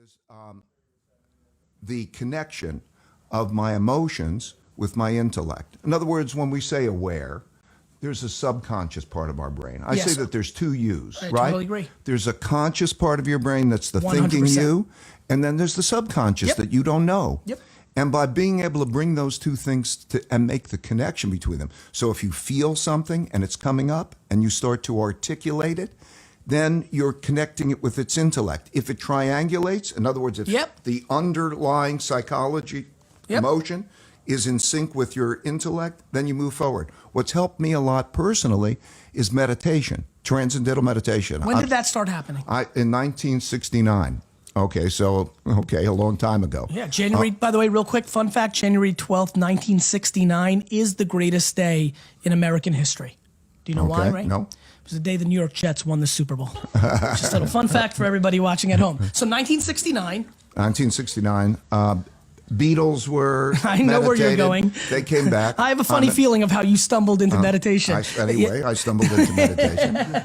is the connection of my emotions with my intellect. In other words, when we say aware, there's a subconscious part of our brain. I say that there's two yous, I right? totally agree. There's a conscious part of your brain that's the 100%. thinking you, and then there's the subconscious that you don't know. Yep. And by being able to bring those two things and make the connection between them. So if you feel something and it's coming up and you start to articulate it, then you're connecting it with its intellect. If it triangulates, in other words, if the underlying psychology, emotion is in sync with your intellect, then you move forward. What's helped me a lot personally is meditation, Transcendental Meditation. When did that start happening? In 1969. Okay, a long time ago. Yeah, January, by the way, real quick, fun fact, January 12th, 1969 is the greatest day in American history. Do you know why, right? No. It was the day the New York Jets won the Super Bowl. Just a little fun fact for everybody watching at home. So 1969. 1969. Beatles were I know where you're going. They came back. I have a funny feeling of how you stumbled into meditation. I stumbled into meditation.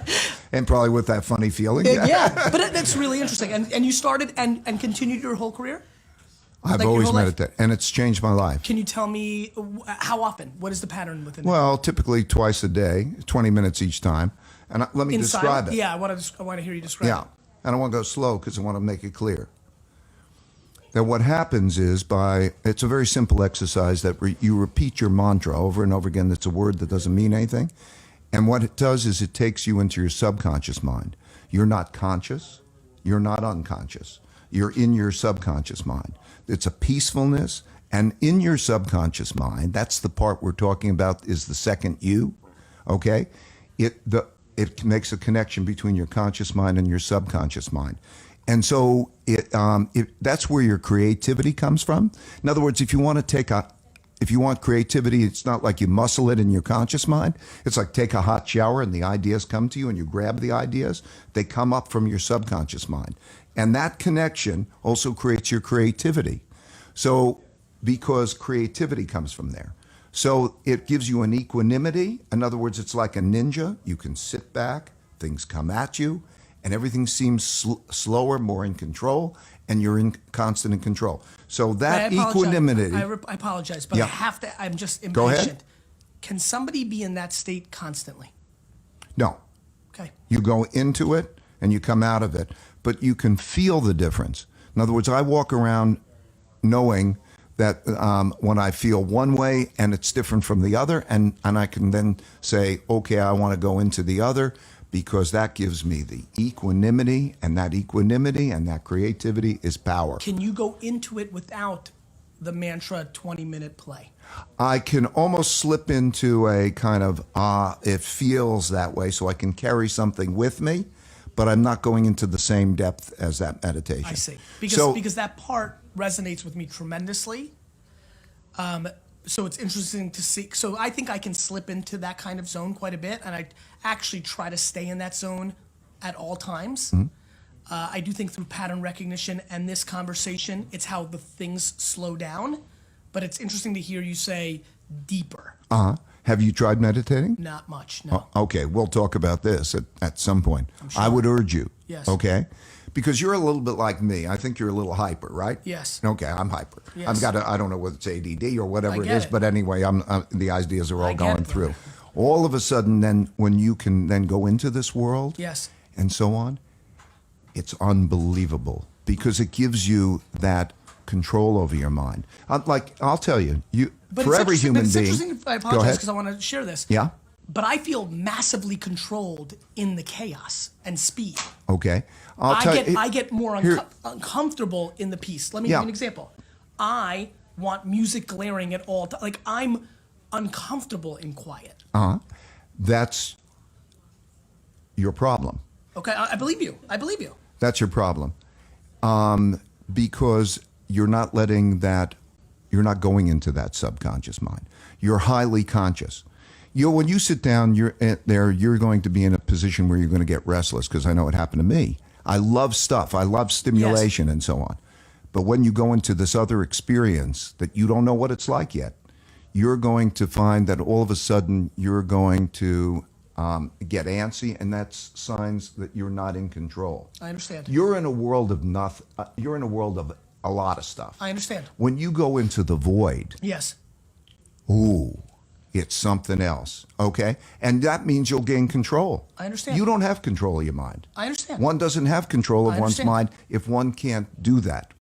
And probably with that funny feeling. Yeah, but that's really interesting. And you started and continued your whole career? I've always meditated, and it's changed my life. Can you tell me how often? What is the pattern within it? Well, typically twice a day, 20 minutes each time. And let me describe it. Yeah, I want to hear you describe it. Yeah, and I want to go slow because I want to make it clear. That what happens is it's a very simple exercise that you repeat your mantra over and over again. That's a word that doesn't mean anything. And what it does is it takes you into your subconscious mind. You're not conscious. You're not unconscious. You're in your subconscious mind. It's a peacefulness. And in your subconscious mind, that's the part we're talking about is the second you. Okay? It makes a connection between your conscious mind and your subconscious mind. And so that's where your creativity comes from. In other words, if you want creativity, it's not like you muscle it in your conscious mind. It's like take a hot shower and the ideas come to you and you grab the ideas. They come up from your subconscious mind. And that connection also creates your creativity. So because creativity comes from there. So it gives you an equanimity. In other words, it's like a ninja. You can sit back, things come at you, and everything seems slower, more in control, and you're constant in control. So that equanimity. I apologize, but I have to. I'm just impatient. Go ahead. Can somebody be in that state constantly? No. Okay. You go into it and you come out of it, but you can feel the difference. In other words, I walk around knowing that when I feel one way and it's different from the other, and I can then say, okay, I want to go into the other, because that gives me the equanimity, and that creativity is power. Can you go into it without the mantra 20-minute play? I can almost slip into a kind of, it feels that way, so I can carry something with me, but I'm not going into the same depth as that meditation. I see. Because that part resonates with me tremendously. So it's interesting to see. So I think I can slip into that kind of zone quite a bit, and I actually try to stay in that zone at all times. Mm-hmm. I do think through pattern recognition and this conversation, it's how the things slow down. But it's interesting to hear you say deeper. Have you tried meditating? Not much, no. Okay, we'll talk about this at some point. Sure. I would urge you. Yes. Okay? Because you're a little bit like me. I think you're a little hyper, right? Yes. Okay, I'm hyper. Yes. I don't know whether it's ADD or whatever it is, but anyway, the ideas are all going through. All of a sudden, then, when you can then go into this world, and so on, it's unbelievable because it gives you that control over your mind. I'll tell you, for every human being. Interesting. I apologize because I want to share this. Yeah. But I feel massively controlled in the chaos and speed. Okay. I get more uncomfortable in the peace. Let me give you an example. I want music blaring at all times. Like, I'm uncomfortable in quiet. That's your problem. Okay, I believe you. That's your problem. Because you're not you're not going into that subconscious mind. You're highly conscious. When you sit down, you're going to be in a position where you're going to get restless, because I know it happened to me. I love stuff. I love stimulation and so on. But when you go into this other experience that you don't know what it's like yet, you're going to find that all of a sudden you're going to get antsy, and that's signs that you're not in control. I understand. You're in a world of nothing. You're in a world of a lot of stuff. I understand. When you go into the void, Yes. ooh, it's something else. Okay, and that means you'll gain control. I understand. You don't have control of your mind. I understand. One doesn't have control of I one's understand. mind if one can't do that.